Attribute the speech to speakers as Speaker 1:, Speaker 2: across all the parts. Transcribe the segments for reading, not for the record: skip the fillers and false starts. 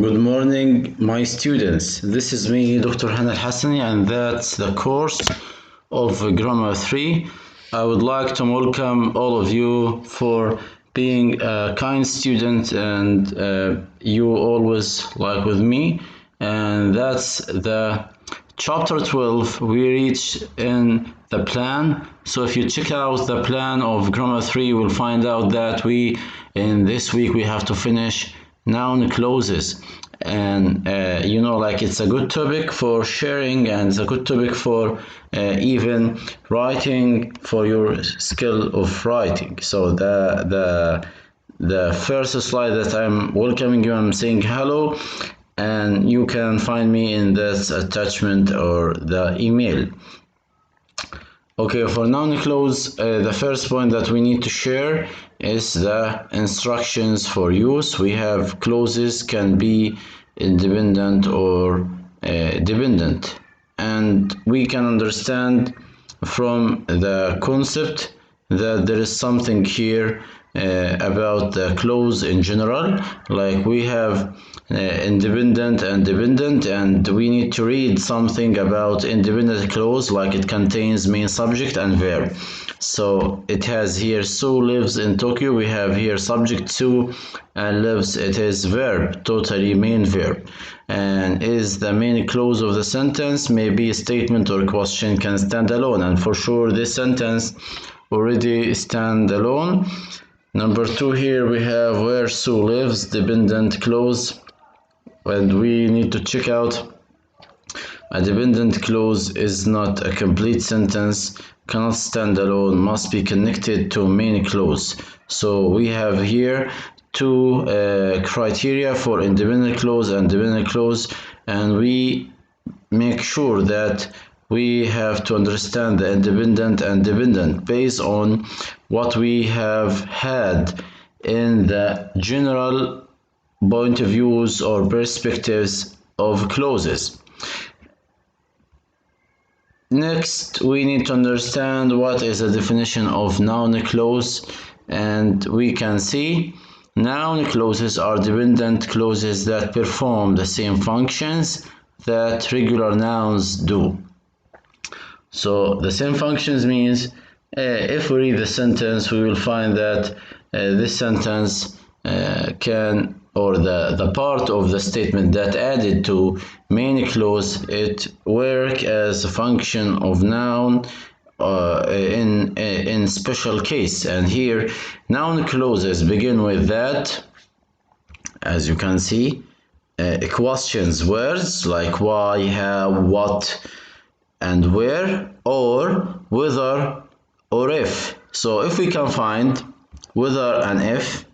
Speaker 1: Good morning, my students. This is me, د.هاني الحسني, and that's the course of Grammar 3. I would like to welcome all of you for being a kind student and you always like with me. And that's the chapter 12 we reached in the plan. So if you check out the plan of Grammar 3, you will find out that in this week we have to finish noun clauses, and it's a good topic for sharing, and it's a good topic for even writing, for your skill of writing. So the first slide that I'm welcoming you, I'm saying hello, and you can find me in this attachment or the email. Okay, for noun clause, the first point that we need to share is the instructions for use. We have clauses can be independent or dependent, and we can understand from the concept that there is something here about the clause in general. Like we have independent and dependent, and we need to read something about independent clause, like it contains main subject and verb. So it has here Sue lives in Tokyo. We have here subject Sue, and lives, it is verb, totally main verb, and is the main clause of the sentence. Maybe a statement or a question can stand alone, and for sure this sentence already stand alone. Number 2, here we have where Sue lives, dependent clause, and we need to check out a dependent clause is not a complete sentence, cannot stand alone, must be connected to main clause. So we have here two criteria for independent clause and dependent clause, and we make sure that we have to understand the independent and dependent based on what we have had in the general point of views or perspectives of clauses. Next, we need to understand what is the definition of noun clause, and we can see noun clauses are dependent clauses that perform the same functions that regular nouns do. So the same functions means if we read the sentence, we will find that this sentence can, or the part of the statement that added to main clause, it work as a function of noun in special case. And here noun clauses begin with that, as you can see, questions words like why, how, what, and where, or whether or if. So if we can find whether and if,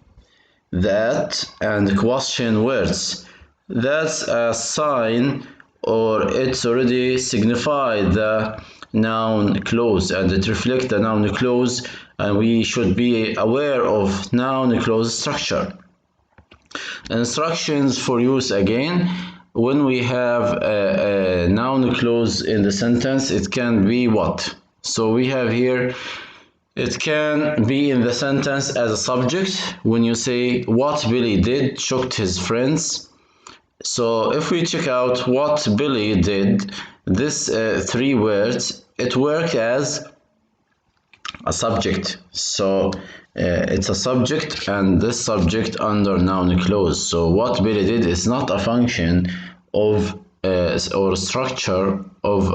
Speaker 1: that, and question words, that's a sign, or it's already signified the noun clause, and it reflects the noun clause, and we should be aware of noun clause structure. Instructions for use again. When we have a noun clause in the sentence, it can be what? So we have here, it can be in the sentence as a subject. When you say what Billy did shocked his friends. So if we check out what Billy did, this 3 words, it worked as a subject. So it's a subject, and this subject under noun clause. So what Billy did is not a function of or structure of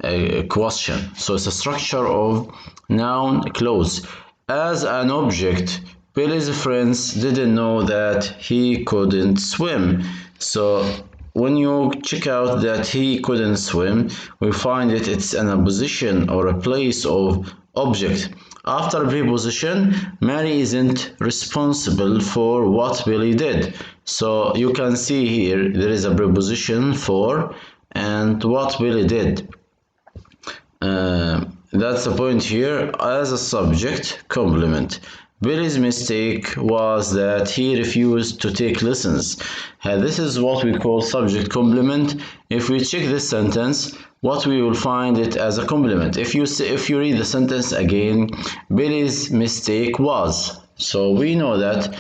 Speaker 1: a question. So it's a structure of noun clause. As an object, Billy's friends didn't know that he couldn't swim. So when you check out that he couldn't swim, we find it's in a position or a place of object. After preposition, Mary isn't responsible for what Billy did. So you can see here there is a preposition for and what Billy did. That's the point here. As a subject, complement. Billy's mistake was that he refused to take lessons. This is what we call subject complement. If we check this sentence, what we will find it as a complement. If you read the sentence again, Billy's mistake was. So we know that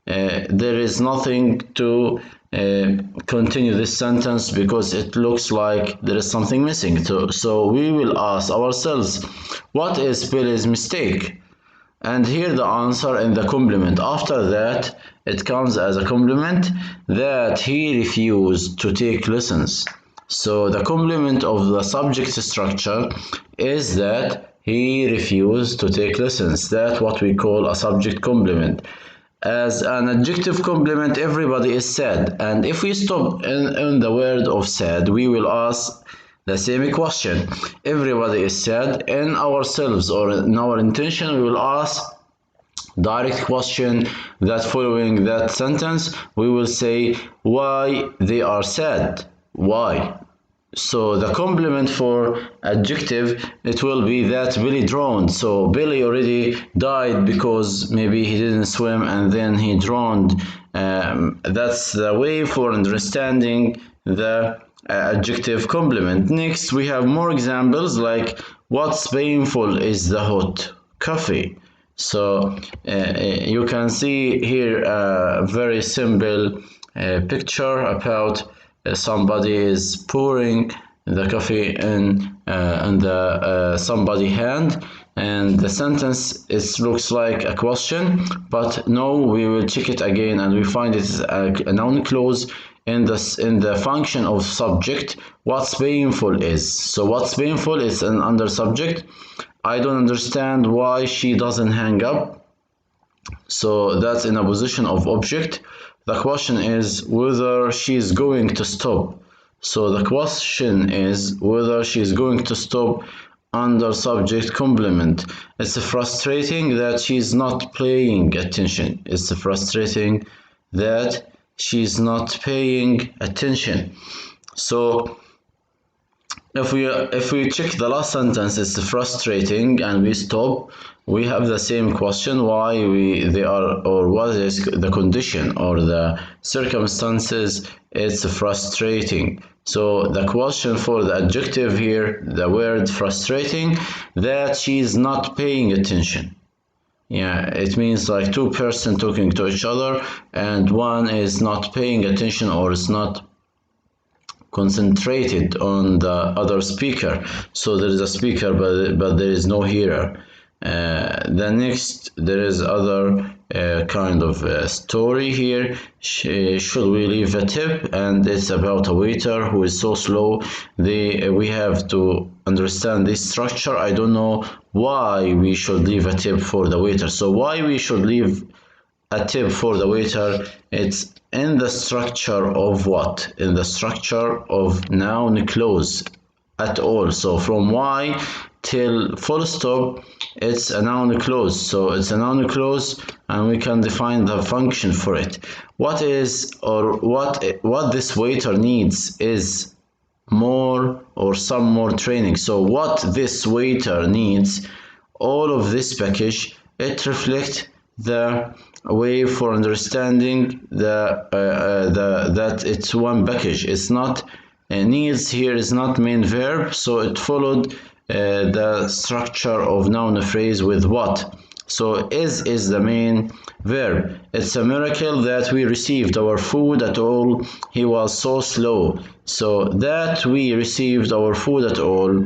Speaker 1: there is nothing to continue this sentence because it looks like there is something missing. So we will ask ourselves, what is Billy's mistake? And here the answer in the complement. After that, it comes as a complement that he refused to take lessons. So the complement of the subject structure is that he refused to take lessons. That's what we call a subject complement. As an adjective complement, everybody is sad. And if we stop in the word of sad, we will ask the same question. Everybody is sad. In ourselves or in our intention, we will ask direct question that following that sentence. We will say why they are sad. Why? So the complement for adjective, it will be that Billy drowned. So Billy already died because maybe he didn't swim and then he drowned. That's the way for understanding the adjective complement. Next, we have more examples like what's painful is the hot coffee. So you can see here a very simple picture about somebody is pouring the coffee in the somebody hand, and the sentence looks like a question, but no, we will check it again and we find it is a noun clause in the function of subject. What's painful is, so what's painful is an under subject. I don't understand why she doesn't hang up, so that's in a position of object. The question is whether she is going to stop. So the question is whether she is going to stop under subject complement. It's frustrating that she's not paying attention. It's frustrating that she's not paying attention. So if we check the last sentence, it's frustrating, and we stop, we have the same question, why they are, or what is the condition or the circumstances. It's frustrating. So the question for the adjective here, the word frustrating, that she is not paying attention. Yeah, it means like two persons talking to each other and one is not paying attention or is not concentrated on the other speaker. So there is a speaker but there is no hearer. The next, there is other kind of story here. Should we leave a tip? And it's about a waiter who is so slow. We have to understand this structure. I don't know why we should leave a tip for the waiter. So why we should leave a tip for the waiter? It's in the structure of what? In the structure of noun clause at all. So from why till full stop, it's a noun clause. So it's a noun clause and we can define the function for it. What is, or what this waiter needs is more or some more training. So what this waiter needs, all of this package, it reflects the way for understanding that it's one package. It's not needs here is not main verb, so it followed the structure of noun phrase with what. So is the main verb. It's a miracle that we received our food at all. He was so slow. So that we received our food at all,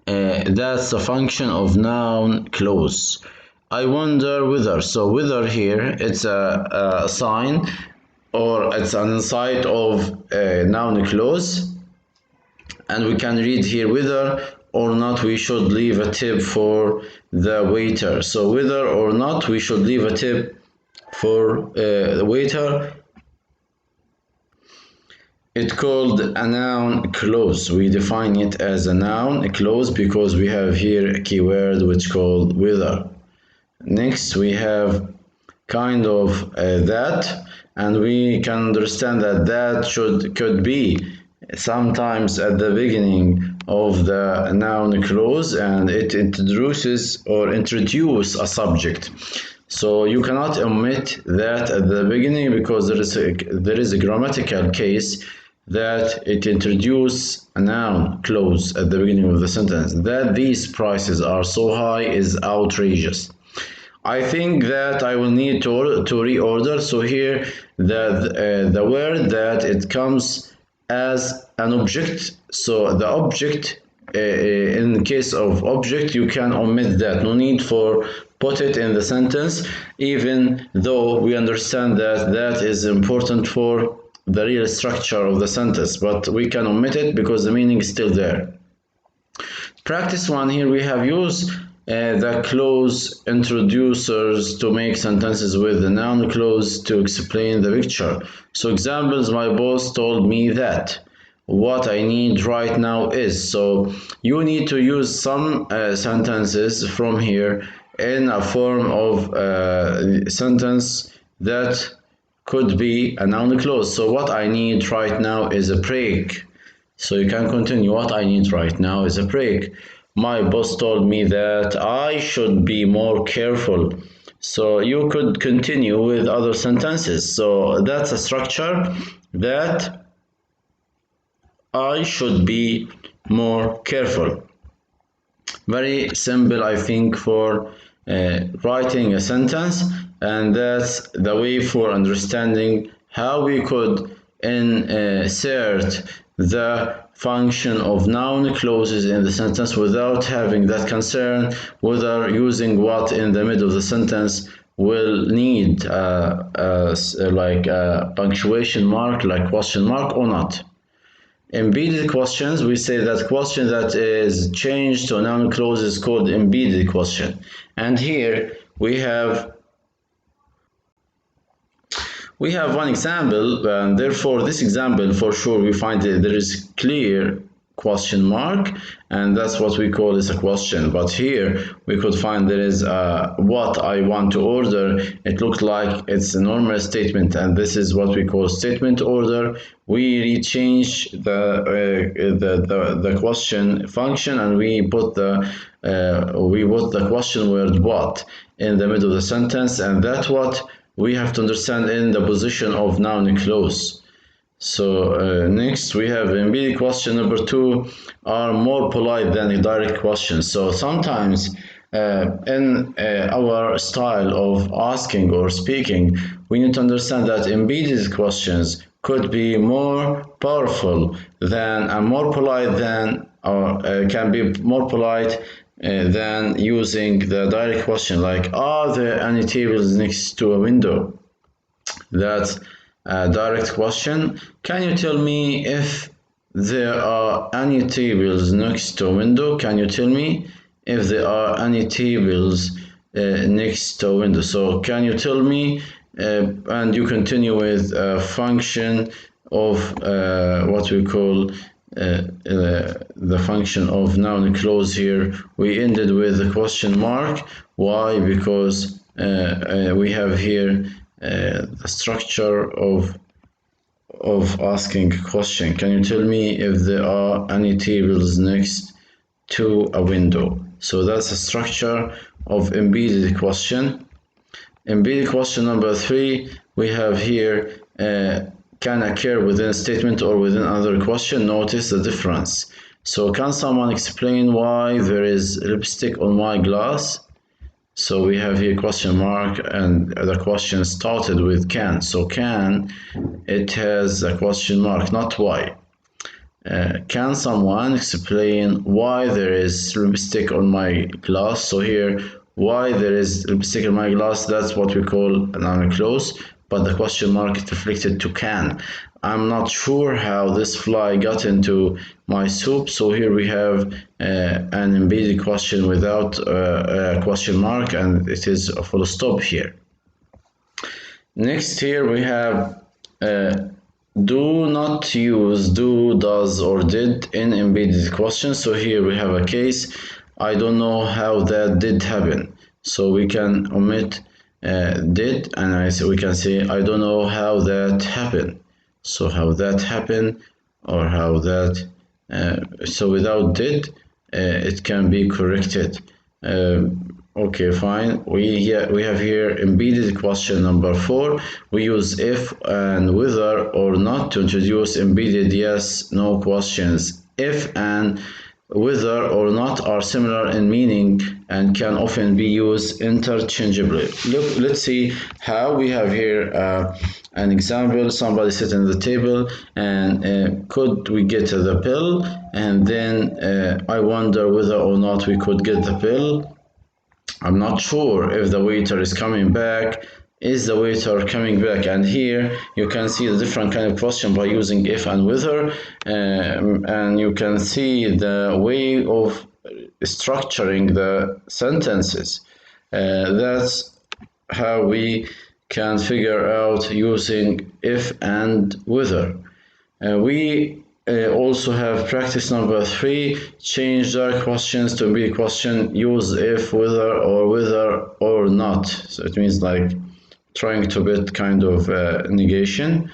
Speaker 1: that's a function of noun clause. I wonder whether. So whether here, it's a sign or it's an insight of a noun clause, and we can read here whether or not we should leave a tip for the waiter. So whether or not we should leave a tip for the waiter, it's called a noun clause. We define it as a noun clause because we have here a keyword which called whether. Next, we have kind of that, and we can understand that could be sometimes at the beginning of the noun clause, and it introduce a subject. So you cannot omit that at the beginning because there is a grammatical case that it introduces a noun clause at the beginning of the sentence. That these prices are so high is outrageous. I think that I will need to reorder. So here the word that it comes as an object. So the object, in case of object, you can omit that. No need for put it in the sentence, even though we understand that that is important for the real structure of the sentence, but we can omit it because the meaning is still there. Practice 1, here we have used the clause introducers to make sentences with the noun clause to explain the picture. So examples: my boss told me that. What I need right now is. So you need to use some sentences from here in a form of sentence that could be a noun clause. So what I need right now is a break. So you can continue. What I need right now is a break. My boss told me that I should be more careful. So you could continue with other sentences. So that's a structure, that I should be more careful. Very simple, I think, for writing a sentence, and that's the way for understanding how we could insert the function of noun clauses in the sentence without having that concern whether using what in the middle of the sentence will need like a punctuation mark, like question mark, or not. Embedded questions, we say that question that is changed to a noun clause is called embedded question. And here we have one example, and therefore this example, for sure we find that there is clear question mark, and that's what we call is a question. But here we could find there is what I want to order. It looked like it's a normal statement, and this is what we call statement order. We change the question function, and we put the question word what in the middle of the sentence, and that's what we have to understand in the position of noun clause. So next we have embedded question number 2 are more polite than a direct question. So sometimes in our style of asking or speaking, we need to understand that embedded questions could be more powerful than and more polite than, or can be more polite than using the direct question, like are there any tables next to a window? That's a direct question. Can you tell me if there are any tables next to a window? Can you tell me if there are any tables next to a window? So can you tell me, and you continue with a function of what we call the function of noun clause. Here we ended with a question mark. Why? Because we have here the structure of asking a question. Can you tell me if there are any tables next to a window? So that's a structure of embedded question. Embedded question number 3, we have here can occur within a statement or within another question. Notice the difference. So can someone explain why there is lipstick on my glass? So we have here question mark, and the question started with can. So can, it has a question mark, not why. Can someone explain why there is lipstick on my glass? So here, why there is lipstick on my glass, that's what we call a noun clause, but the question mark is reflected to can. I'm not sure how this fly got into my soup. So here we have an embedded question without a question mark, and it is a full stop here. Next, here we have do not use do, does, or did in embedded questions. So here we have a case. I don't know how that did happen. So we can omit did, and we can say I don't know how that happened. So how that happened, or how that, so without did, it can be corrected. Okay, fine. We have here embedded question number 4. We use if and whether or not to introduce embedded yes no questions. If and whether or not are similar in meaning and can often be used interchangeably. Let's see how. We have here an example. Somebody sitting at the table and could we get the bill? And then I wonder whether or not we could get the bill. I'm not sure if the waiter is coming back. Is the waiter coming back? And here you can see the different kind of question by using if and whether, and you can see the way of structuring the sentences. That's how we can figure out using if and whether. We also have practice number 3, change direct questions to be a question, use if, whether or not. So it means like trying to get kind of negation.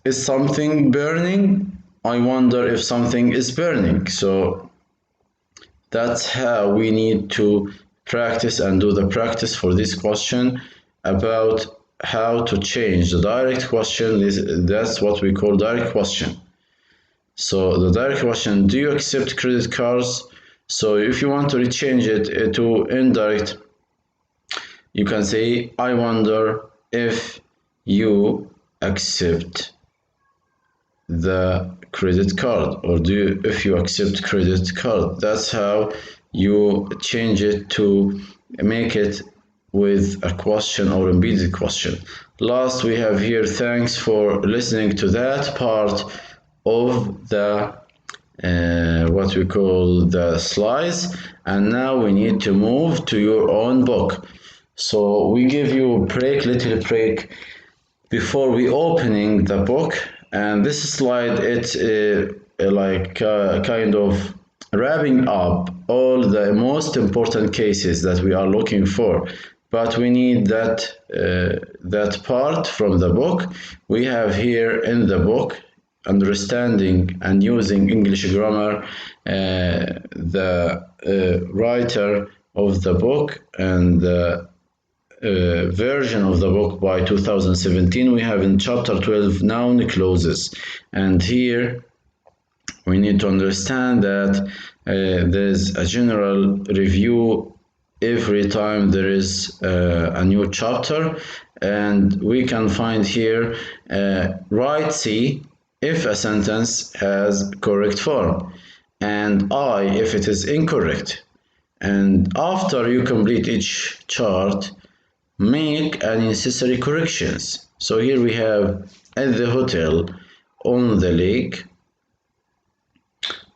Speaker 1: Is something burning? I wonder if something is burning. So that's how we need to practice and do the practice for this question about how to change the direct question. That's what we call direct question. So the direct question, do you accept credit cards? So if you want to change it to indirect, you can say, I wonder if you accept the credit card, or if you accept credit card. That's how you change it to make it with a question or embedded question. Last, we have here, thanks for listening to that part of the what we call the slides, and now we need to move to your own book. So we give you a little break before we opening the book, and this slide, it's kind of wrapping up all the most important cases that we are looking for, but we need that part from the book. We have here in the book, understanding and using English grammar, the writer of the book and the version of the book by 2017. We have in chapter 12 noun clauses, and here we need to understand that there's a general review every time there is a new chapter, and we can find here write C if a sentence has correct form, and I if it is incorrect. And after you complete each chart, make unnecessary corrections. So here we have at the hotel on the lake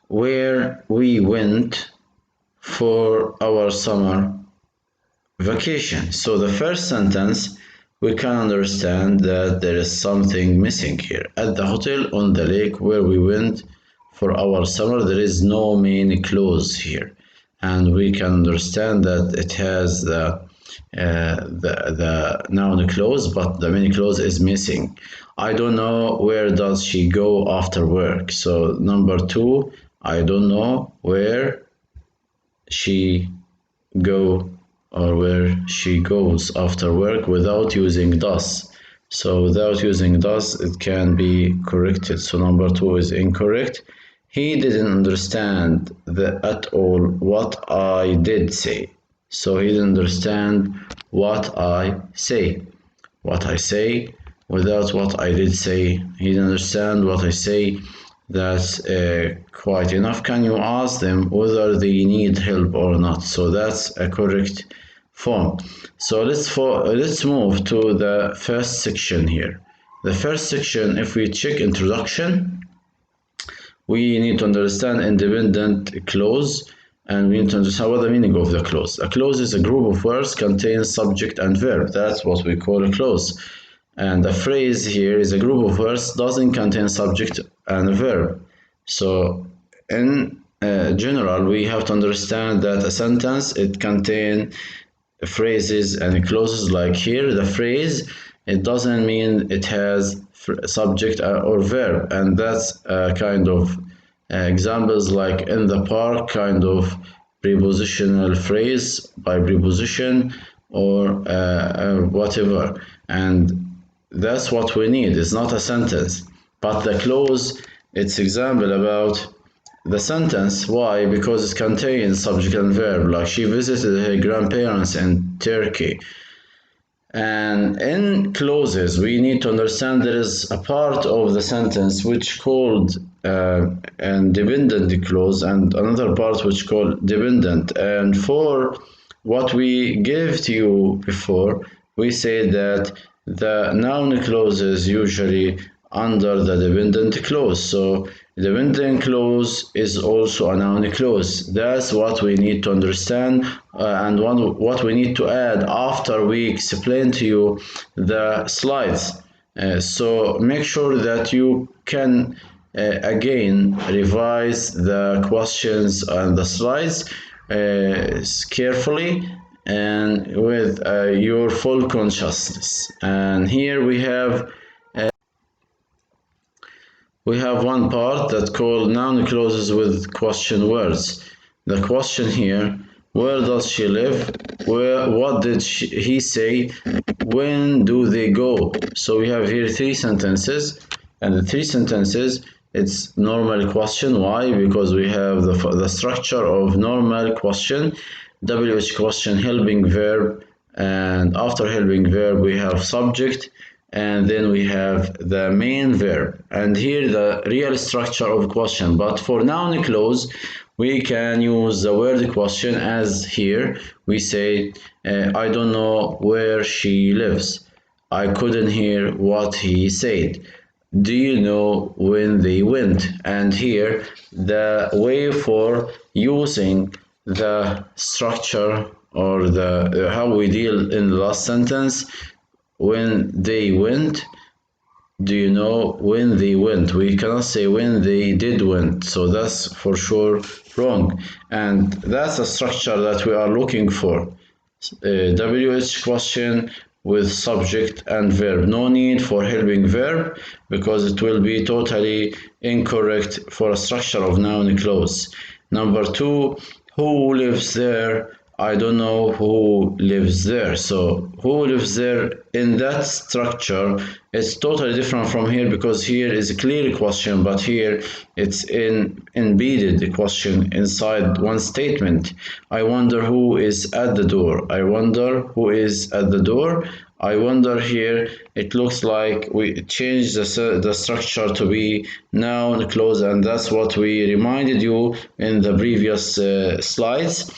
Speaker 1: where we went for our summer vacation. So the first sentence, we can understand that there is something missing here. At the hotel on the lake where we went for our summer, there is no main clause here, and we can understand that it has the noun clause, but the main clause is missing. I don't know where does she go after work. So number 2, I don't know where she go or where she goes after work without using does. So without using does, it can be corrected. So number 2 is incorrect. He didn't understand at all what I did say. So he didn't understand what I say. What I say without what I did say. He didn't understand what I say. That's quite enough. Can you ask them whether they need help or not? So that's a correct form. So let's move to the first section here. The first section, if we check introduction, we need to understand independent clause, and we need to understand what the meaning of the clause. A clause is a group of words containing subject and verb. That's what we call a clause. And a phrase here is a group of words doesn't contain subject and a verb. So in general, we have to understand that a sentence, it contains phrases and clauses. Like here, the phrase, it doesn't mean it has subject or verb, and that's kind of examples like in the park, kind of prepositional phrase by preposition or whatever, and that's what we need. It's not a sentence, but the clause, it's example about the sentence. Why? Because it contains subject and verb, like she visited her grandparents in Turkey. And in clauses, we need to understand there is a part of the sentence which called and dependent clause, and another part which called dependent. And for what we gave to you before, we say that the noun clause is usually under the dependent clause. So dependent clause is also a noun clause. That's what we need to understand, and what we need to add after we explain to you the slides. So make sure that you can again revise the questions and the slides carefully and with your full consciousness. And here we have one part that called noun clauses with question words. The question here: where does she live? What did he say? When do they go? So we have here three sentences, and the three sentences, it's normal question. Why? Because we have the structure of normal question, WH question, helping verb, and after helping verb we have subject, and then we have the main verb, and here the real structure of question. But for noun clause, we can use the word question, as here we say I don't know where she lives, I couldn't hear what he said, do you know when they went? And here the way for using the structure, or the how we deal in the last sentence: when they went, do you know when they went? We cannot say when they did went, so that's for sure wrong, and that's a structure that we are looking for. WH question with subject and verb. No need for helping verb, because it will be totally incorrect for a structure of noun clause. Number two, who lives there? I don't know who lives there. So who lives there in that structure is totally different from here, because here is a clear question, but here it's embedded question inside one statement. I wonder who is at the door. I wonder who is at the door. I wonder here, it looks like we changed the structure to be noun clause, and that's what we reminded you in the previous slides.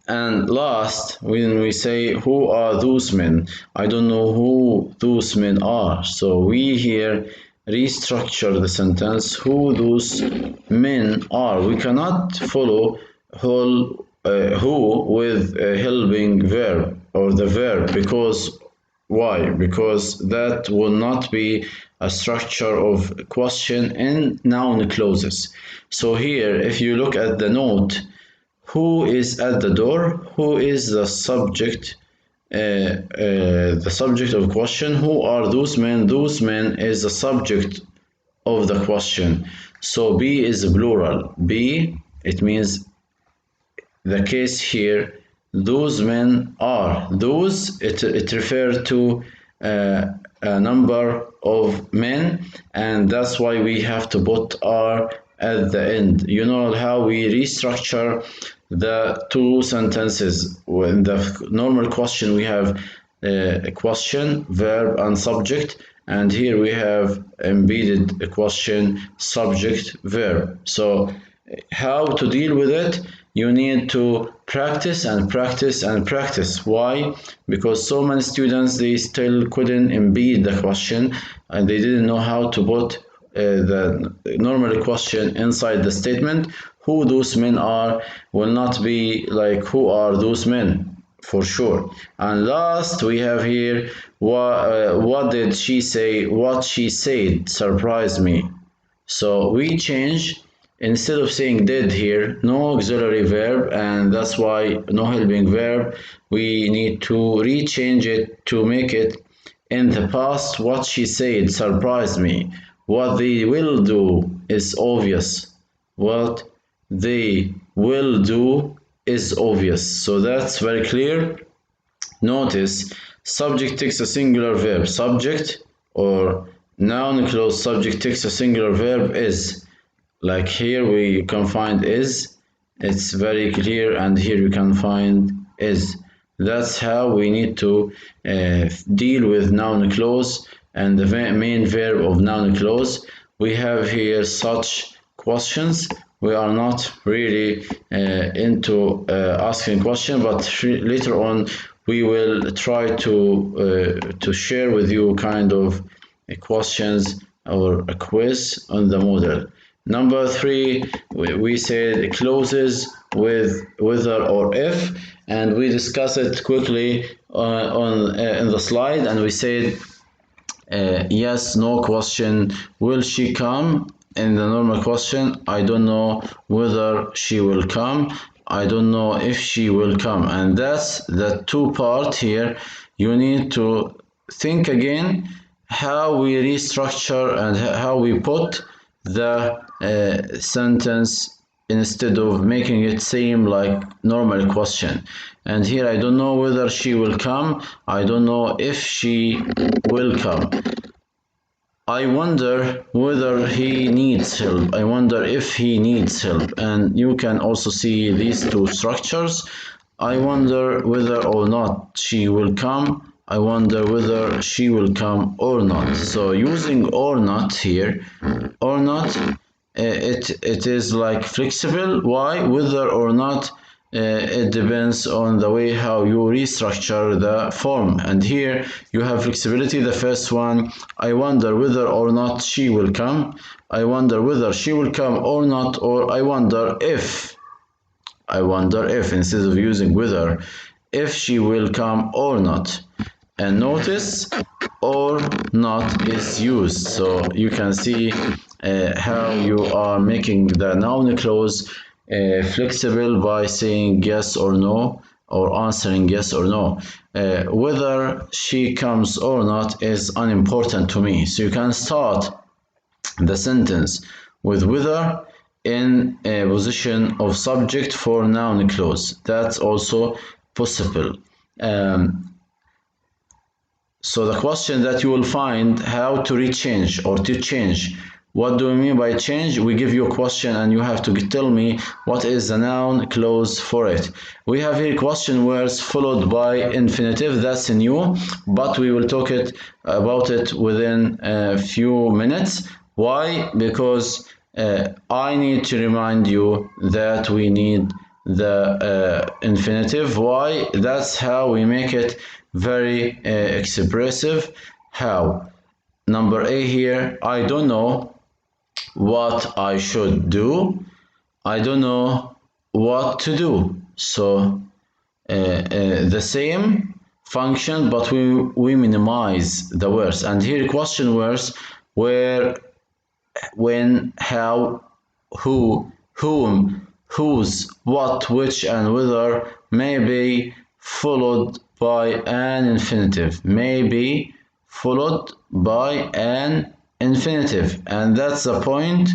Speaker 1: And last, when we say who are those men, I don't know who those men are. So we here restructure the sentence: who those men are. We cannot follow who with a helping verb or the verb, because why? Because that will not be a structure of question in noun clauses. So here, if you look at the note, who is at the door? Who is the subject? The subject of question. Who are those men? Those men is the subject of the question. So B is plural. B, it means the case here. Those men are. Those, it refers to a number of men, and that's why we have to put are at the end. You know how we restructure the two sentences. In the normal question, we have a question, verb, and subject, and here we have embedded a question, subject, verb. So how to deal with it? You need to practice and practice and practice. Why? Because so many students, they still couldn't embed the question, and they didn't know how to put the normal question inside the statement. Who those men are will not be like who are those men, for sure. And last, we have here what did she say? What she said surprised me. So we change, instead of saying did here, no auxiliary verb, and that's why no helping verb. We need to rechange it to make it in the past. What she said surprised me. What they will do is obvious. What they will do is obvious. So that's very clear. Notice, subject takes a singular verb. Subject or noun clause subject takes a singular verb is. like here we can find is, it's very clear, and here you can find is. That's how we need to deal with noun clause and the main verb of noun clause. We have here such questions. We are not really into asking question, but later on we will try to share with you kind of questions or a quiz on the model. Number 3, we said clauses with whether or if, and we discussed it quickly in the slide, and we said yes, no question, will she come? In the normal question, I don't know whether she will come, I don't know if she will come. And that's the two part here. You need to think again how we restructure and how we put the sentence instead of making it seem like normal question. And here I don't know whether she will come, I don't know if she will come. I wonder whether he needs help, I wonder if he needs help. And you can also see these two structures. I wonder whether or not she will come, I wonder whether she will come or not. So using or not here, or not, it is like flexible. Why? Whether or not, it depends on the way how you restructure the form. And here you have flexibility. The first one, I wonder whether or not she will come, I wonder whether she will come or not, or I wonder if, instead of using whether, if she will come or not. And notice or not is used, so you can see how you are making the noun clause flexible by saying yes or no, or answering yes or no. Whether she comes or not is unimportant to me, so you can start the sentence with whether in a position of subject for noun clause. That's also possible. So the question that you will find, how to rechange or to change. What do we mean by change? We give you a question and you have to tell me what is the noun clause for it. We have here question words followed by infinitive. That's new, but we will talk about it within a few minutes. Why? Because I need to remind you that we need the infinitive. Why? That's how we make it very expressive. How? Number A here, I don't know what I should do, I don't know what to do. So the same function, but we minimize the words. And here question words where, when, how, who, whom, whose, what, which, and whether may be followed by an infinitive, may be followed by an infinitive, and that's the point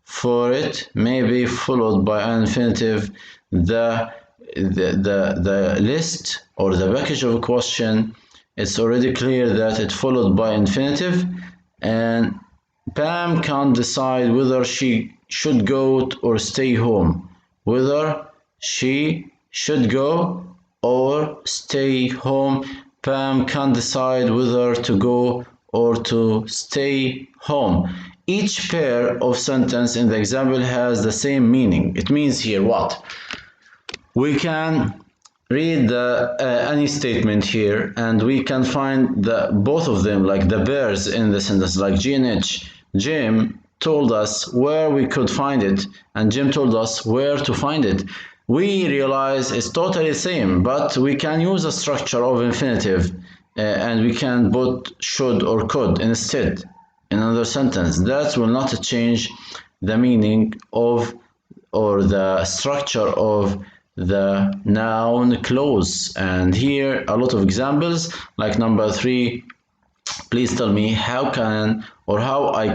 Speaker 1: for it. May be followed by an infinitive. The list or the package of a question, it's already clear that it's followed by infinitive, and Pam can't decide whether she should go or stay home. Whether she should go or stay home. Pam can't decide whether to go or to stay home. Each pair of sentence in the example has the same meaning. It means here what? We can read any statement here and we can find both of them, like the pairs in the sentence, like G and H. Jim told us where we could find it, and Jim told us where to find it. We realize it's totally the same, but we can use a structure of infinitive and we can put should or could instead in another sentence. That will not change the meaning of or the structure of the noun clause. And here a lot of examples, like number 3, please tell me how I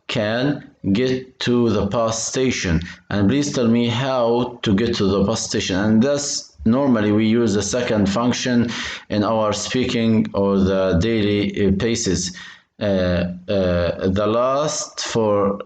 Speaker 1: can get to the bus station, and please tell me how to get to the bus station. And that's normally we use the second function in our speaking or the daily basis. the last for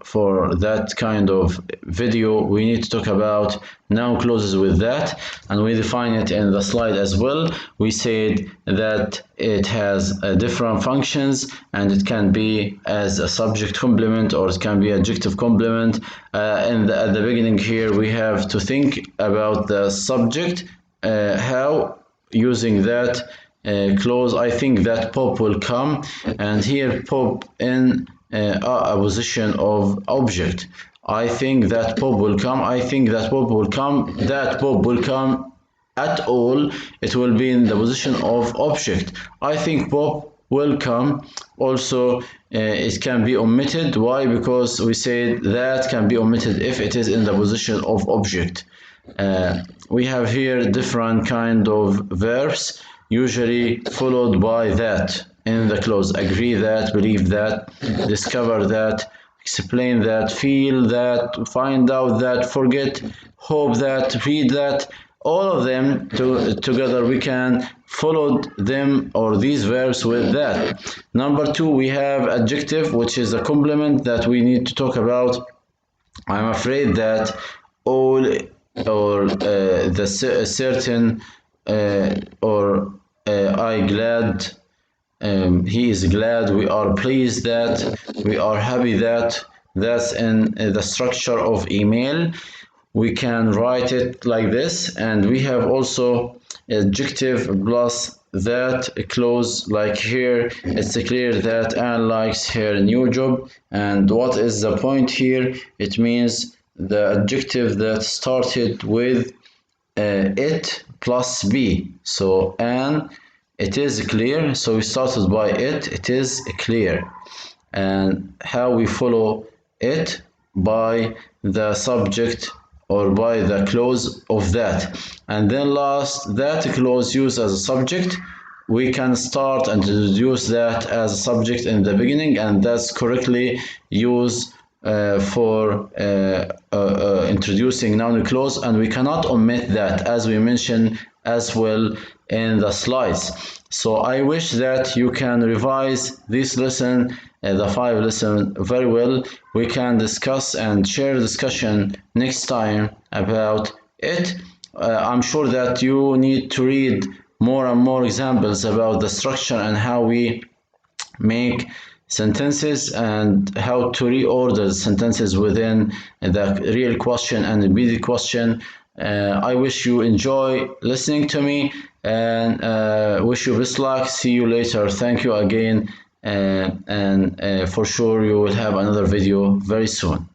Speaker 1: that kind of video, we need to talk about noun clauses with that, and we define it in the slide as well. We said that it has different functions, and it can be as a subject complement or it can be adjective complement. And at the beginning here, we have to think about the subject, how using that clause. I think that Bob will come, and here Bob in a position of object. I think that Bob will come. I think that Bob will come. That Bob will come at all. It will be in the position of object. I think Bob will come. Also, it can be omitted. Why? Because we said that can be omitted if it is in the position of object. We have here different kind of verbs, usually followed by that in the clause. Agree that, believe that, discover that, explain that, feel that, find out that, forget, hope that, read that. All of them together, we can follow them or these verbs with that. Number two, we have adjective, which is a complement that we need to talk about. I'm afraid that all or the certain or I glad, he is glad, we are pleased that, we are happy that. That's in the structure of email. We can write it like this, and we have also adjective plus that clause, like here. It's clear that Anne likes her new job. And what is the point here? It means the adjective that started with it plus be. So Anne, it is clear. So we started by it. It is clear. And how we follow it? By the subject or by the clause of that. And then last, that clause used as a subject. We can start and introduce that as a subject in the beginning, and that's correctly used for introducing noun clause, and we cannot omit that, as we mentioned as well in the slides. So I wish that you can revise this lesson, the 5 lesson, very well. We can discuss and share discussion next time about it. I'm sure that you need to read more and more examples about the structure and how we make sentences and how to reorder the sentences within the real question and the BD question. I wish you enjoy listening to me, and wish you best luck. See you later. Thank you again, and for sure you will have another video very soon.